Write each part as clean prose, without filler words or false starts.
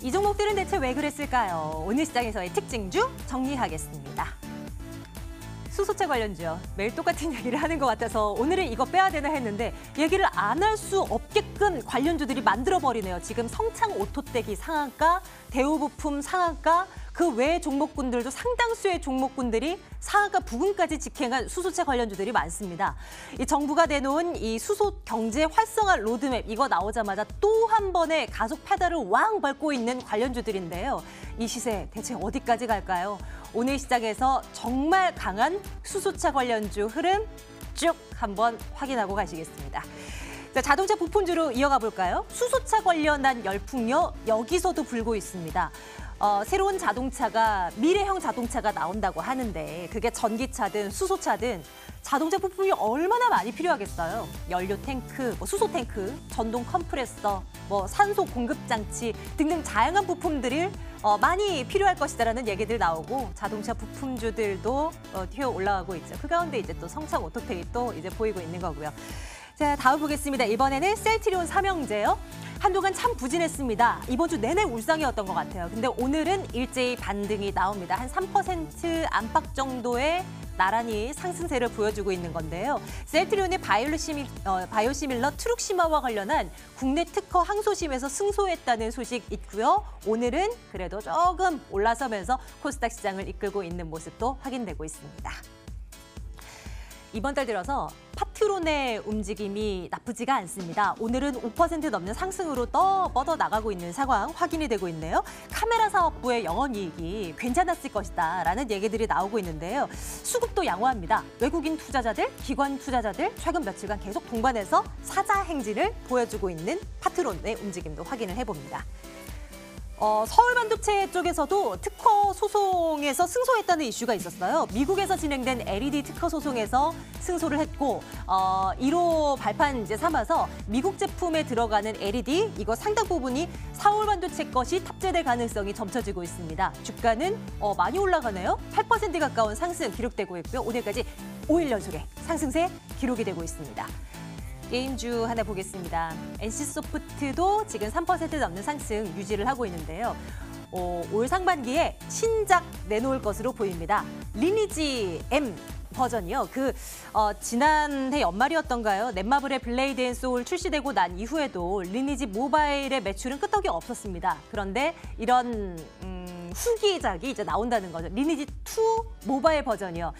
이 종목들은 대체 왜 그랬을까요? 오늘 시장에서의 특징주 정리하겠습니다. 수소차 관련주요. 매일 똑같은 얘기를 하는 것 같아서 오늘은 이거 빼야 되나 했는데 얘기를 안 할 수 없게끔 관련주들이 만들어버리네요. 지금 성창 오토떼기 상한가, 대우부품 상한가, 그 외 종목군들도 상당수의 종목군들이 상한가 부근까지 직행한 수소차 관련주들이 많습니다. 이 정부가 내놓은 이 수소 경제 활성화 로드맵 이거 나오자마자 또 한 번의 가속 페달을 왕 밟고 있는 관련주들인데요. 이 시세 대체 어디까지 갈까요? 오늘 시장에서 정말 강한 수소차 관련주 흐름 쭉 한번 확인하고 가시겠습니다. 자, 자동차 부품주로 이어가 볼까요? 수소차 관련한 열풍요 여기서도 불고 있습니다. 새로운 자동차가 미래형 자동차가 나온다고 하는데 그게 전기차든 수소차든 자동차 부품이 얼마나 많이 필요하겠어요. 연료 탱크, 수소 탱크, 전동 컴프레서, 산소 공급 장치 등등 다양한 부품들이 많이 필요할 것이다라는 얘기들 나오고 자동차 부품주들도 튀어 올라가고 있죠. 그 가운데 이제 또 성창 오토텍이 또 이제 보이고 있는 거고요. 자, 다음 보겠습니다. 이번에는 셀트리온 삼형제요. 한동안 참 부진했습니다. 이번 주 내내 울상이었던 것 같아요. 근데 오늘은 일제히 반등이 나옵니다. 한 3% 안팎 정도의 나란히 상승세를 보여주고 있는 건데요. 셀트리온의 바이오시밀러 트룩시마와 관련한 국내 특허 항소심에서 승소했다는 소식 있고요. 오늘은 그래도 조금 올라서면서 코스닥 시장을 이끌고 있는 모습도 확인되고 있습니다. 이번 달 들어서 파트론의 움직임이 나쁘지가 않습니다. 오늘은 5% 넘는 상승으로 뻗어나가고 있는 상황 확인이 되고 있네요. 카메라 사업부의 영업이익이 괜찮았을 것이다라는 얘기들이 나오고 있는데요. 수급도 양호합니다. 외국인 투자자들, 기관 투자자들 최근 며칠간 계속 동반해서 사자 행진을 보여주고 있는 파트론의 움직임도 확인을 해봅니다. 서울반도체 쪽에서도 특허 소송에서 승소했다는 이슈가 있었어요. 미국에서 진행된 LED 특허 소송에서 승소를 했고 1호 발판 이제 삼아서 미국 제품에 들어가는 LED 이거 상당 부분이 서울반도체 것이 탑재될 가능성이 점쳐지고 있습니다. 주가는 많이 올라가네요. 8% 가까운 상승 기록되고 있고요. 오늘까지 5일 연속의 상승세 기록이 되고 있습니다. 게임주 하나 보겠습니다. NC소프트도 지금 3% 넘는 상승 유지를 하고 있는데요. 올 상반기에 신작 내놓을 것으로 보입니다. 리니지 M 버전이요. 지난해 연말이었던가요? 넷마블의 블레이드 앤 소울 출시되고 난 이후에도 리니지 모바일의 매출은 끄떡이 없었습니다. 그런데 이런 후기작이 이제 나온다는 거죠. 리니지 2 모바일 버전이요.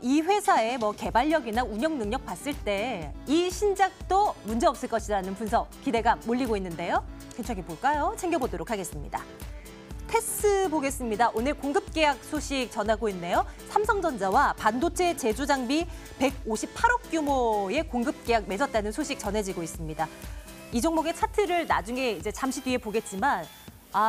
이 회사의 개발력이나 운영 능력 봤을 때 이 신작도 문제 없을 것이라는 분석, 기대감 몰리고 있는데요. 괜찮게 볼까요? 챙겨보도록 하겠습니다. 테스 보겠습니다. 오늘 공급 계약 소식 전하고 있네요. 삼성전자와 반도체 제조 장비 158억 규모의 공급 계약 맺었다는 소식 전해지고 있습니다. 이 종목의 차트를 나중에 이제 잠시 뒤에 보겠지만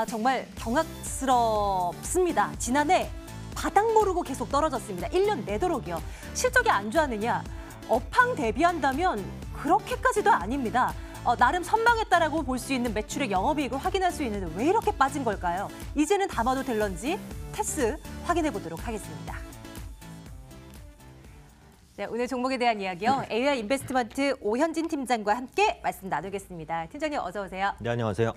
정말 경악스럽습니다. 지난해 바닥 모르고 계속 떨어졌습니다. 1년 내도록이요. 실적이 안 좋았느냐? 업황 대비한다면 그렇게까지도 아닙니다. 나름 선방했다라고 볼 수 있는 매출의 영업이익을 확인할 수 있는데 왜 이렇게 빠진 걸까요? 이제는 담아도 될런지 테스 확인해 보도록 하겠습니다. 네, 오늘 종목에 대한 이야기요. AI 인베스트먼트 오현진 팀장과 함께 말씀 나누겠습니다. 팀장님 어서 오세요. 네, 안녕하세요.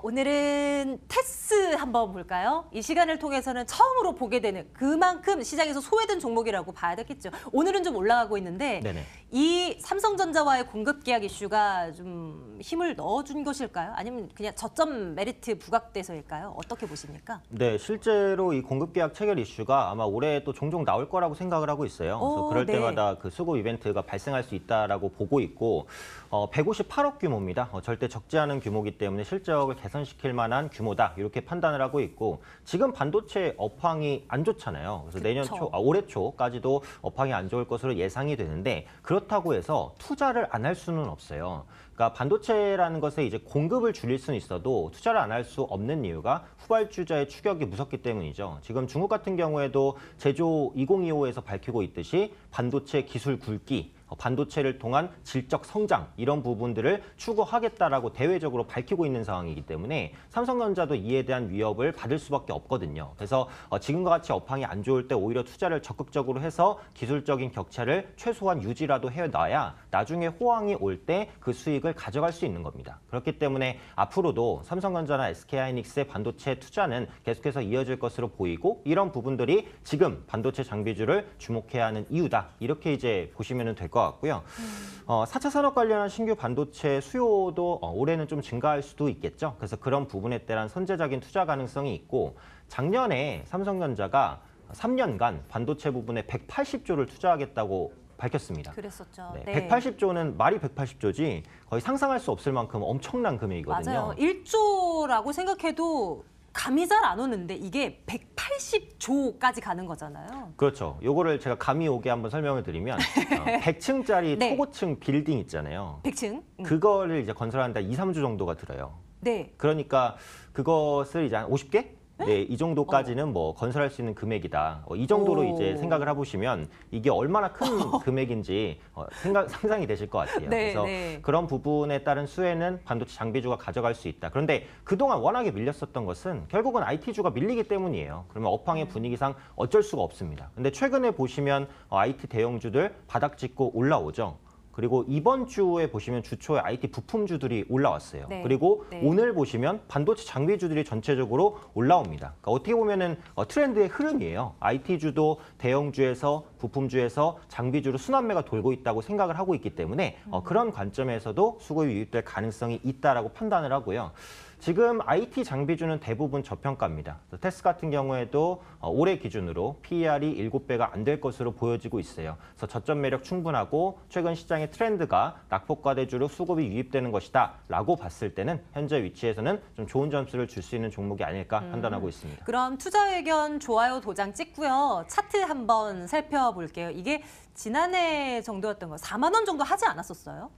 오늘은 테스 한번 볼까요? 이 시간을 통해서는 처음으로 보게 되는 그만큼 시장에서 소외된 종목이라고 봐야 되겠죠. 오늘은 좀 올라가고 있는데 네네. 이 삼성전자와의 공급 계약 이슈가 좀 힘을 넣어준 것일까요? 아니면 그냥 저점 메리트 부각돼서일까요? 어떻게 보십니까? 네, 실제로 이 공급 계약 체결 이슈가 아마 올해 또 종종 나올 거라고 생각을 하고 있어요. 그래서 그럴 네. 때마다 그 수급 이벤트가 발생할 수 있다라고 보고 있고 158억 규모입니다. 절대 적지 않은 규모이기 때문에 실적을 개선시킬 만한 규모다 이렇게 판단을 하고 있고 지금 반도체 업황이 안 좋잖아요. 그래서 올해 초까지도 업황이 안 좋을 것으로 예상이 되는데 그렇다고 해서 투자를 안 할 수는 없어요. 그러니까 반도체라는 것에 이제 공급을 줄일 수는 있어도 투자를 안 할 수 없는 이유가 후발주자의 추격이 무섭기 때문이죠. 지금 중국 같은 경우에도 제조 2025에서 밝히고 있듯이 반도체 기술 굵기 반도체를 통한 질적 성장 이런 부분들을 추구하겠다라고 대외적으로 밝히고 있는 상황이기 때문에 삼성전자도 이에 대한 위협을 받을 수밖에 없거든요. 그래서 지금과 같이 업황이 안 좋을 때 오히려 투자를 적극적으로 해서 기술적인 격차를 최소한 유지라도 해놔야 나중에 호황이 올 때 그 수익을 가져갈 수 있는 겁니다. 그렇기 때문에 앞으로도 삼성전자나 SK하이닉스의 반도체 투자는 계속해서 이어질 것으로 보이고 이런 부분들이 지금 반도체 장비주를 주목해야 하는 이유다. 이렇게 이제 보시면 될 것 같고요. 4차 산업 관련한 신규 반도체 수요도 올해는 좀 증가할 수도 있겠죠. 그래서 그런 부분에 대한 선제적인 투자 가능성이 있고 작년에 삼성전자가 3년간 반도체 부분에 180조를 투자하겠다고 밝혔습니다. 그랬었죠. 네, 네. 180조는 말이 180조지 거의 상상할 수 없을 만큼 엄청난 금액이거든요. 맞아요. 1조라고 생각해도 감이 잘 안 오는데 이게 180조까지 가는 거잖아요. 그렇죠. 요거를 제가 감이 오게 한번 설명을 드리면 100층짜리 네. 초고층 빌딩 있잖아요. 100층. 그거를 이제 건설하는데 2, 3주 정도가 들어요. 네. 그러니까 그것을 이제 한 50개? 네, 이 정도까지는 뭐 건설할 수 있는 금액이다. 이 정도로 오. 이제 생각을 해보시면 이게 얼마나 큰 금액인지 상상이 되실 것 같아요. 네, 그래서 네. 그런 부분에 따른 수혜는 반도체 장비주가 가져갈 수 있다. 그런데 그동안 워낙에 밀렸었던 것은 결국은 IT주가 밀리기 때문이에요. 그러면 업황의 분위기상 어쩔 수가 없습니다. 근데 최근에 보시면 IT 대형주들 바닥 짚고 올라오죠. 그리고 이번 주에 보시면 주초에 IT 부품주들이 올라왔어요. 네. 그리고 네. 오늘 보시면 반도체 장비주들이 전체적으로 올라옵니다. 그러니까 어떻게 보면은 트렌드의 흐름이에요. IT주도 대형주에서 부품주에서 장비주로 순환매가 돌고 있다고 생각을 하고 있기 때문에 그런 관점에서도 수급이 유입될 가능성이 있다라고 판단을 하고요. 지금 IT 장비주는 대부분 저평가입니다. 테스 같은 경우에도 올해 기준으로 PER이 7배가 안 될 것으로 보여지고 있어요. 그래서 저점 매력 충분하고 최근 시장의 트렌드가 낙폭과대주로 수급이 유입되는 것이다 라고 봤을 때는 현재 위치에서는 좀 좋은 점수를 줄 수 있는 종목이 아닐까 판단하고 있습니다. 그럼 투자 의견 좋아요 도장 찍고요. 차트 한번 살펴볼게요. 이게 지난해 정도였던 거 4만 원 정도 하지 않았었어요?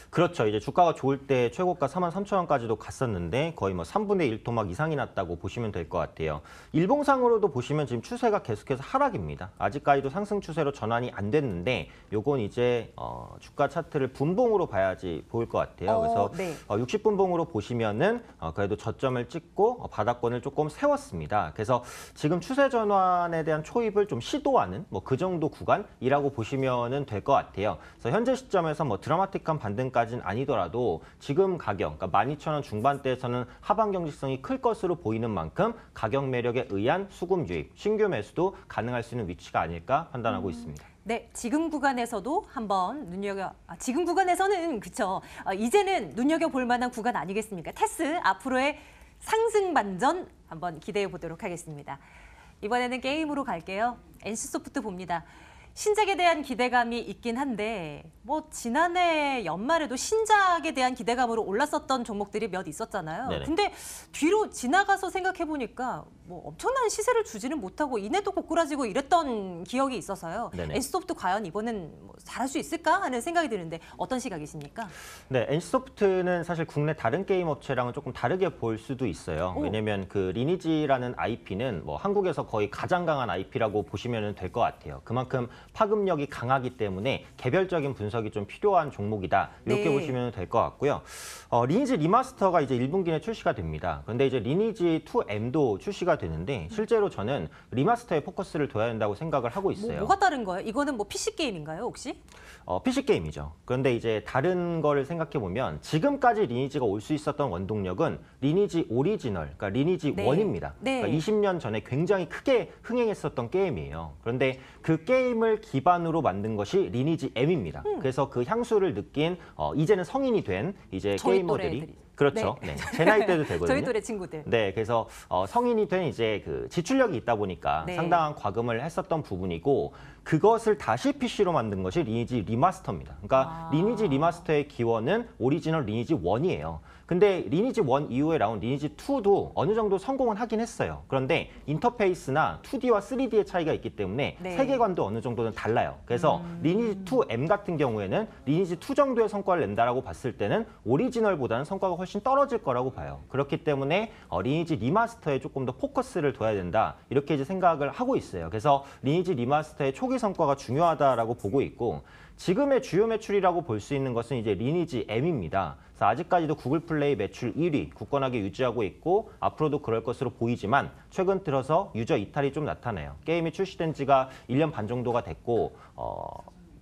그렇죠. 이제 주가가 좋을 때 최고가 43,000원까지도 갔었는데 거의 뭐 3분의 1 토막 이상이 났다고 보시면 될 것 같아요. 일봉상으로도 보시면 지금 추세가 계속해서 하락입니다. 아직까지도 상승 추세로 전환이 안 됐는데 요건 이제 주가 차트를 분봉으로 봐야지 보일 것 같아요. 그래서 네. 60분봉으로 보시면은 그래도 저점을 찍고 바닥권을 조금 세웠습니다. 그래서 지금 추세 전환에 대한 초입을 좀 시도하는 뭐 그 정도 구간이라고 보시면은 될 것 같아요. 그래서 현재 시점에서 뭐 드라마틱한 반등까지는 아니더라도 지금 가격, 그러니까 12,000원 중반대에서는 하방 경직성이 클 것으로 보이는 만큼 가격 매력에 의한 수급 유입, 신규 매수도 가능할 수 있는 위치가 아닐까 판단하고 있습니다. 네, 지금 구간에서도 한번 지금 구간에서는 그쵸. 이제는 눈여겨볼 만한 구간 아니겠습니까? 테스 앞으로의 상승 반전 한번 기대해 보도록 하겠습니다. 이번에는 게임으로 갈게요. NC소프트 봅니다. 신작에 대한 기대감이 있긴 한데 뭐 지난해 연말에도 신작에 대한 기대감으로 올랐었던 종목들이 몇 있었잖아요. 네네. 근데 뒤로 지나가서 생각해보니까 뭐 엄청난 시세를 주지는 못하고 이내도 고꾸라지고 이랬던 기억이 있어서요. 네네. NC소프트 과연 이번엔 뭐 잘할 수 있을까 하는 생각이 드는데 어떤 시각이십니까? 네, NC소프트는 사실 국내 다른 게임 업체랑은 조금 다르게 볼 수도 있어요. 오. 왜냐면 그 리니지라는 IP는 뭐 한국에서 거의 가장 강한 IP라고 보시면 될 것 같아요. 그만큼 파급력이 강하기 때문에 개별적인 분석이 좀 필요한 종목이다. 이렇게 네. 보시면 될 것 같고요. 리니지 리마스터가 이제 1분기 내 출시가 됩니다. 그런데 이제 리니지 2M도 출시가 되는데 실제로 저는 리마스터에 포커스를 둬야 된다고 생각을 하고 있어요. 뭐가 다른 거예요? 이거는 뭐 PC 게임인가요, 혹시? PC 게임이죠. 그런데 이제 다른 거를 생각해 보면 지금까지 리니지가 올 수 있었던 원동력은 리니지 오리지널, 그러니까 리니지 네. 1입니다. 네. 그러니까 20년 전에 굉장히 크게 흥행했었던 게임이에요. 그런데 그 게임을 기반으로 만든 것이 리니지 M입니다. 그래서 그 향수를 느낀 이제는 성인이 된 이제 저희 게이머들이 또래들이. 그렇죠. 네. 제 나이 때도 되거든요. 저희 또래 친구들. 네, 그래서 성인이 된 이제 그 지출력이 있다 보니까 네. 상당한 과금을 했었던 부분이고 그것을 다시 PC로 만든 것이 리니지 리마스터입니다. 그러니까 리니지 리마스터의 기원은 오리지널 리니지 1이에요. 근데 리니지 1 이후에 나온 리니지 2도 어느 정도 성공은 하긴 했어요. 그런데 인터페이스나 2D와 3D의 차이가 있기 때문에 네. 세계관도 어느 정도는 달라요. 그래서 리니지 2M 같은 경우에는 리니지 2 정도의 성과를 낸다라고 봤을 때는 오리지널보다는 성과가 훨씬 떨어질 거라고 봐요. 그렇기 때문에 리니지 리마스터에 조금 더 포커스를 둬야 된다. 이렇게 이제 생각을 하고 있어요. 그래서 리니지 리마스터의 초기 성과가 중요하다라고 보고 있고 지금의 주요 매출이라고 볼 수 있는 것은 이제 리니지 M입니다. 그래서 아직까지도 구글 플레이 매출 1위 굳건하게 유지하고 있고 앞으로도 그럴 것으로 보이지만 최근 들어서 유저 이탈이 좀 나타나요. 게임이 출시된 지가 1년 반 정도가 됐고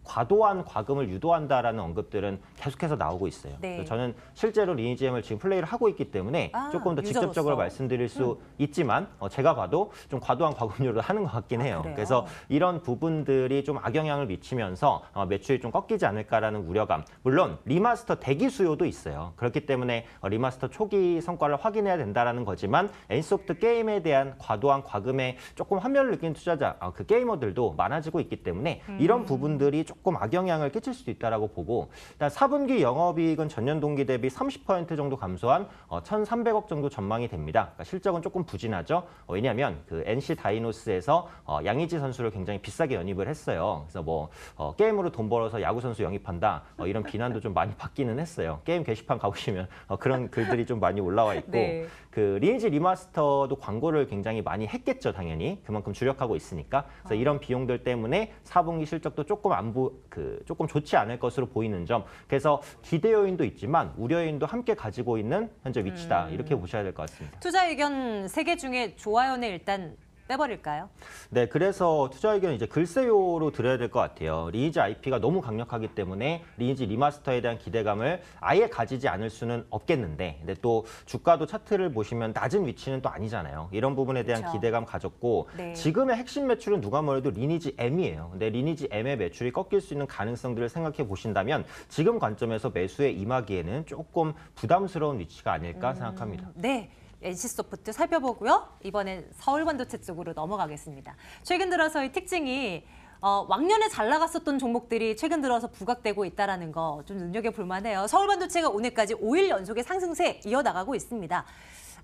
과도한 과금을 유도한다라는 언급들은 계속해서 나오고 있어요. 네. 그래서 저는 실제로 리니지 M을 지금 플레이를 하고 있기 때문에 조금 더 유저로서. 직접적으로 말씀드릴 수 있지만 제가 봐도 좀 과도한 과금률을 하는 것 같긴 해요. 그래요? 그래서 이런 부분들이 좀 악영향을 미치면서 매출이 좀 꺾이지 않을까라는 우려감. 물론 리마스터 대기 수요도 있어요. 그렇기 때문에 리마스터 초기 성과를 확인해야 된다라는 거지만 NC소프트 게임에 대한 과도한 과금에 조금 환멸을 느끼는 투자자, 그 게이머들도 많아지고 있기 때문에 이런 부분들이 조금 악영향을 끼칠 수도 있다라고 보고 일단 4분기 영업이익은 전년 동기 대비 30% 정도 감소한 1,300억 정도 전망이 됩니다. 그러니까 실적은 조금 부진하죠. 왜냐하면 그 NC 다이노스에서 양의지 선수를 굉장히 비싸게 영입을 했어요. 그래서 뭐 게임으로 돈 벌어서 야구 선수 영입한다 이런 비난도 좀 많이 받기는 했어요. 게임 게시판 가보시면 그런 글들이 좀 많이 올라와 있고 네. 그 리니지 리마스터도 광고를 굉장히 많이 했겠죠, 당연히. 그만큼 주력하고 있으니까. 그래서 이런 비용들 때문에 4분기 실적도 조금 좋지 않을 것으로 보이는 점. 그래서 기대 요인도 있지만 우려 요인도 함께 가지고 있는 현재 위치다. 이렇게 보셔야 될 것 같습니다. 투자 의견 3개 중에 좋아요는 일단 빼버릴까요? 네, 그래서 투자 의견 이제 글쎄요로 드려야 될 것 같아요. 리니지 IP가 너무 강력하기 때문에 리니지 리마스터에 대한 기대감을 아예 가지지 않을 수는 없겠는데, 근데 또 주가도 차트를 보시면 낮은 위치는 또 아니잖아요. 이런 부분에 대한 그렇죠. 기대감 가졌고 네. 지금의 핵심 매출은 누가 뭐래도 리니지 M이에요. 근데 리니지 M의 매출이 꺾일 수 있는 가능성들을 생각해 보신다면 지금 관점에서 매수에 임하기에는 조금 부담스러운 위치가 아닐까 생각합니다. 네. NC소프트 살펴보고요. 이번엔 서울반도체 쪽으로 넘어가겠습니다. 최근 들어서의 특징이 왕년에 잘 나갔었던 종목들이 최근 들어서 부각되고 있다는 거 좀 눈여겨볼 만해요. 서울반도체가 오늘까지 5일 연속의 상승세 이어나가고 있습니다.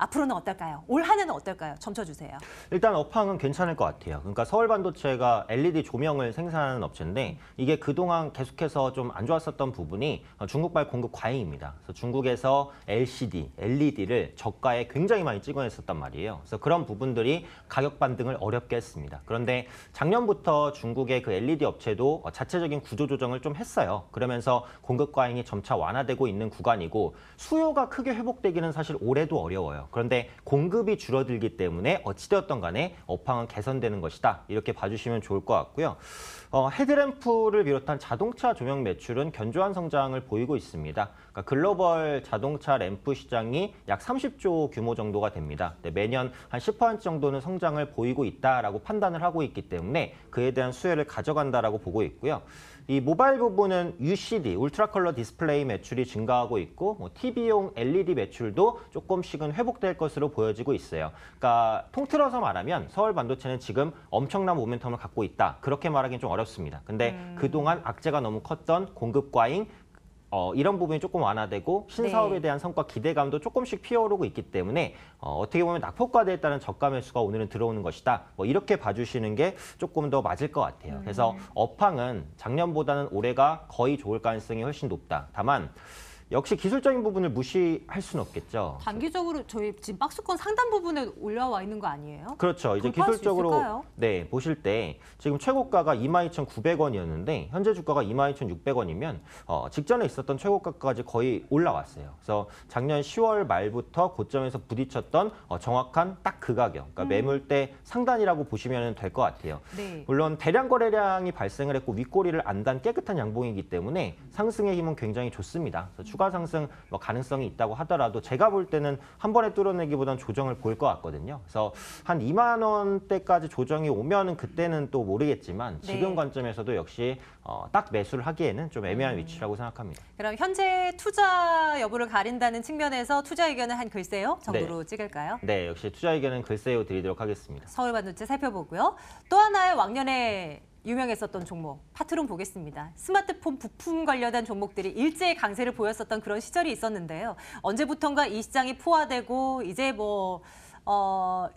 앞으로는 어떨까요? 올 한 해는 어떨까요? 점쳐주세요. 일단 업황은 괜찮을 것 같아요. 그러니까 서울반도체가 LED 조명을 생산하는 업체인데 이게 그동안 계속해서 좀 안 좋았었던 부분이 중국발 공급 과잉입니다. 그래서 중국에서 LCD, LED를 저가에 굉장히 많이 찍어냈었단 말이에요. 그래서 그런 부분들이 가격 반등을 어렵게 했습니다. 그런데 작년부터 중국의 그 LED 업체도 자체적인 구조 조정을 좀 했어요. 그러면서 공급 과잉이 점차 완화되고 있는 구간이고 수요가 크게 회복되기는 사실 올해도 어려워요. 그런데 공급이 줄어들기 때문에 어찌되었던 간에 업황은 개선되는 것이다. 이렇게 봐주시면 좋을 것 같고요. 헤드램프를 비롯한 자동차 조명 매출은 견조한 성장을 보이고 있습니다. 그러니까 글로벌 자동차 램프 시장이 약 30조 규모 정도가 됩니다. 매년 한 10% 정도는 성장을 보이고 있다라고 판단을 하고 있기 때문에 그에 대한 수혜를 가져간다라고 보고 있고요. 이 모바일 부분은 UCD, 울트라 컬러 디스플레이 매출이 증가하고 있고 TV용 LED 매출도 조금씩은 회복될 것으로 보여지고 있어요. 그러니까 통틀어서 말하면 서울 반도체는 지금 엄청난 모멘텀을 갖고 있다. 그렇게 말하기는 좀 어렵습니다. 근데 그동안 악재가 너무 컸던 공급 과잉, 이런 부분이 조금 완화되고 신사업에 네. 대한 성과 기대감도 조금씩 피어오르고 있기 때문에 어떻게 보면 낙폭과대에 따른 저가 매수가 오늘은 들어오는 것이다. 이렇게 봐주시는 게 조금 더 맞을 것 같아요. 그래서 업황은 작년보다는 올해가 거의 좋을 가능성이 훨씬 높다. 다만 역시 기술적인 부분을 무시할 수는 없겠죠. 단기적으로 저희 지금 박스권 상단 부분에 올라와 있는 거 아니에요? 그렇죠. 이제 돌파할 수 기술적으로 있을까요? 네, 보실 때 지금 최고가가 22,900원이었는데 현재 주가가 22,600원이면 직전에 있었던 최고가까지 거의 올라왔어요. 그래서 작년 10월 말부터 고점에서 부딪혔던 정확한 딱 그 가격, 그러니까 매물대 상단이라고 보시면 될 것 같아요. 네. 물론 대량 거래량이 발생을 했고 윗꼬리를 안 단 깨끗한 양봉이기 때문에 상승의 힘은 굉장히 좋습니다. 그래서 추가 상승 가능성이 있다고 하더라도 제가 볼 때는 한 번에 뚫어내기보다는 조정을 보일 것 같거든요. 그래서 한 2만 원대까지 조정이 오면은 그때는 또 모르겠지만 지금 네. 관점에서도 역시 딱 매수를 하기에는 좀 애매한 위치라고 생각합니다. 그럼 현재 투자 여부를 가린다는 측면에서 투자 의견을 한 글쎄요 정도로 찍을까요? 네, 역시 투자 의견은 글쎄요 드리도록 하겠습니다. 서울반도체 살펴보고요. 또 하나의 왕년에 유명했었던 종목, 파트론 보겠습니다. 스마트폰 부품 관련한 종목들이 일제히 강세를 보였었던 그런 시절이 있었는데요. 언제부턴가 이 시장이 포화되고 이제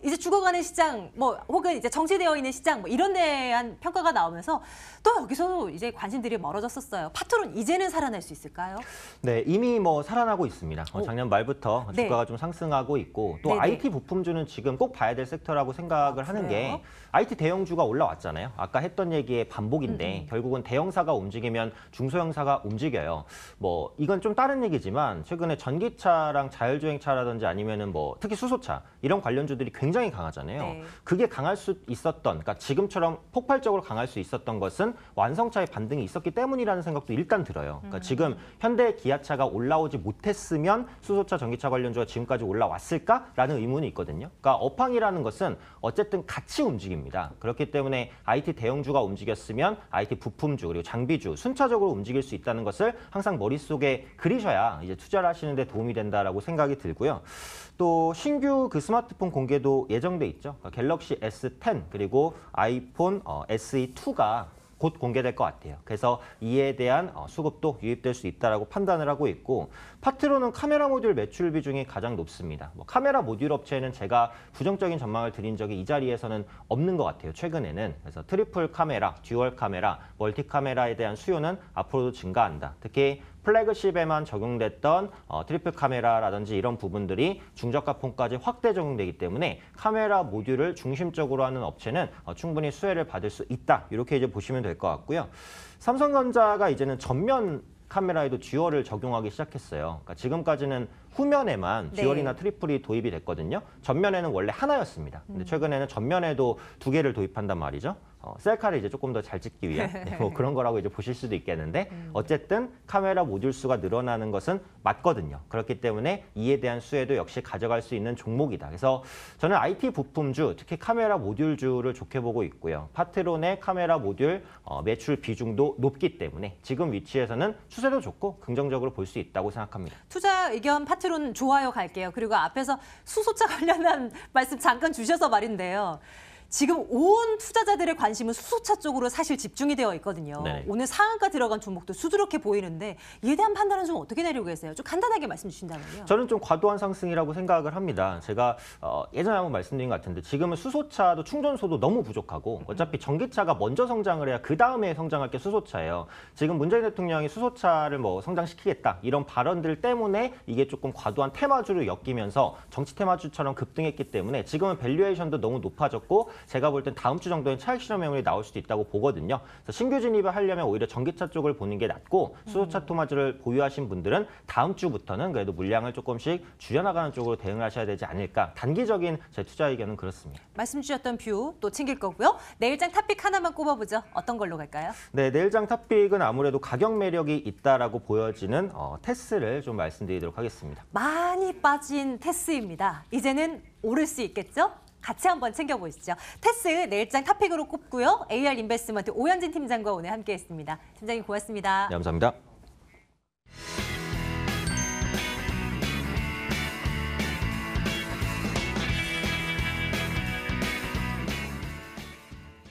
이제 죽어가는 시장, 뭐 혹은 이제 정체되어 있는 시장, 뭐 이런 데에 대한 평가가 나오면서 또 여기서도 이제 관심들이 멀어졌었어요. 파트론 이제는 살아날 수 있을까요? 네, 이미 뭐 살아나고 있습니다. 작년 말부터 네. 주가가 좀 상승하고 있고 또 네네. IT 부품주는 지금 꼭 봐야 될 섹터라고 생각을 하는 그래요? 게 IT 대형주가 올라왔잖아요. 아까 했던 얘기의 반복인데 결국은 대형사가 움직이면 중소형사가 움직여요. 뭐 이건 좀 다른 얘기지만 최근에 전기차랑 자율주행차라든지 아니면은 뭐 특히 수소차 이런 관련주들이 굉장히 강하잖아요. 네. 그게 강할 수 있었던, 그러니까 지금처럼 폭발적으로 강할 수 있었던 것은 완성차의 반등이 있었기 때문이라는 생각도 일단 들어요. 그러니까 지금 현대 기아차가 올라오지 못했으면 수소차, 전기차 관련주가 지금까지 올라왔을까라는 의문이 있거든요. 그러니까 업황이라는 것은 어쨌든 같이 움직입니다. 그렇기 때문에 IT 대형주가 움직였으면 IT 부품주 그리고 장비주 순차적으로 움직일 수 있다는 것을 항상 머릿속에 그리셔야 이제 투자를 하시는 데 도움이 된다라고 생각이 들고요. 또 신규 그 스마트폰 공개도 예정돼 있죠. 그러니까 갤럭시 S10 그리고 아이폰 SE2가 곧 공개될 것 같아요. 그래서 이에 대한 수급도 유입될 수 있다라고 판단을 하고 있고 파트로는 카메라 모듈 매출 비중이 가장 높습니다. 뭐 카메라 모듈 업체는 제가 부정적인 전망을 드린 적이 이 자리에서는 없는 것 같아요. 최근에는. 그래서 트리플 카메라, 듀얼 카메라, 멀티 카메라에 대한 수요는 앞으로도 증가한다. 특히 플래그십에만 적용됐던 트리플 카메라라든지 이런 부분들이 중저가 폰까지 확대 적용되기 때문에 카메라 모듈을 중심적으로 하는 업체는 충분히 수혜를 받을 수 있다. 이렇게 이제 보시면 될 것 같고요. 삼성전자가 이제는 전면 카메라에도 듀얼을 적용하기 시작했어요. 그러니까 지금까지는 후면에만 네. 듀얼이나 트리플이 도입이 됐거든요. 전면에는 원래 하나였습니다. 근데 최근에는 전면에도 2개를 도입한단 말이죠. 셀카를 이제 조금 더 잘 찍기 위한 뭐 그런 거라고 이제 보실 수도 있겠는데 어쨌든 카메라 모듈 수가 늘어나는 것은 맞거든요. 그렇기 때문에 이에 대한 수혜도 역시 가져갈 수 있는 종목이다. 그래서 저는 IT 부품주, 특히 카메라 모듈주를 좋게 보고 있고요. 파트론의 카메라 모듈 매출 비중도 높기 때문에 지금 위치에서는 추세도 좋고 긍정적으로 볼 수 있다고 생각합니다. 투자 의견 파트론 좋아요 갈게요. 그리고 앞에서 수소차 관련한 말씀 잠깐 주셔서 말인데요. 지금 온 투자자들의 관심은 수소차 쪽으로 사실 집중이 되어 있거든요. 네. 오늘 상한가 들어간 종목도 수두룩해 보이는데 이에 대한 판단은 좀 어떻게 내리고 계세요? 좀 간단하게 말씀 주신다면요. 저는 좀 과도한 상승이라고 생각을 합니다. 제가 예전에 한번 말씀드린 것 같은데 지금은 수소차도 충전소도 너무 부족하고 어차피 전기차가 먼저 성장을 해야 그 다음에 성장할 게 수소차예요. 지금 문재인 대통령이 수소차를 뭐 성장시키겠다 이런 발언들 때문에 이게 조금 과도한 테마주로 엮이면서 정치 테마주처럼 급등했기 때문에 지금은 밸류에이션도 너무 높아졌고 제가 볼 땐 다음 주 정도엔 차익 실현 매물이 나올 수도 있다고 보거든요. 그래서 신규 진입을 하려면 오히려 전기차 쪽을 보는 게 낫고 수소차 토마주를 보유하신 분들은 다음 주부터는 그래도 물량을 조금씩 줄여나가는 쪽으로 대응을 하셔야 되지 않을까. 단기적인 제 투자 의견은 그렇습니다. 말씀 주셨던 뷰 또 챙길 거고요. 내일장 탑픽 하나만 꼽아보죠. 어떤 걸로 갈까요? 네, 내일장 탑픽은 아무래도 가격 매력이 있다라고 보여지는 테스를 좀 말씀드리도록 하겠습니다. 많이 빠진 테스입니다. 이제는 오를 수 있겠죠? 같이 한번 챙겨보시죠. 테스 내일장 탑픽으로 꼽고요. AR 인베스트먼트 오현진 팀장과 오늘 함께했습니다. 팀장님 고맙습니다. 네, 감사합니다.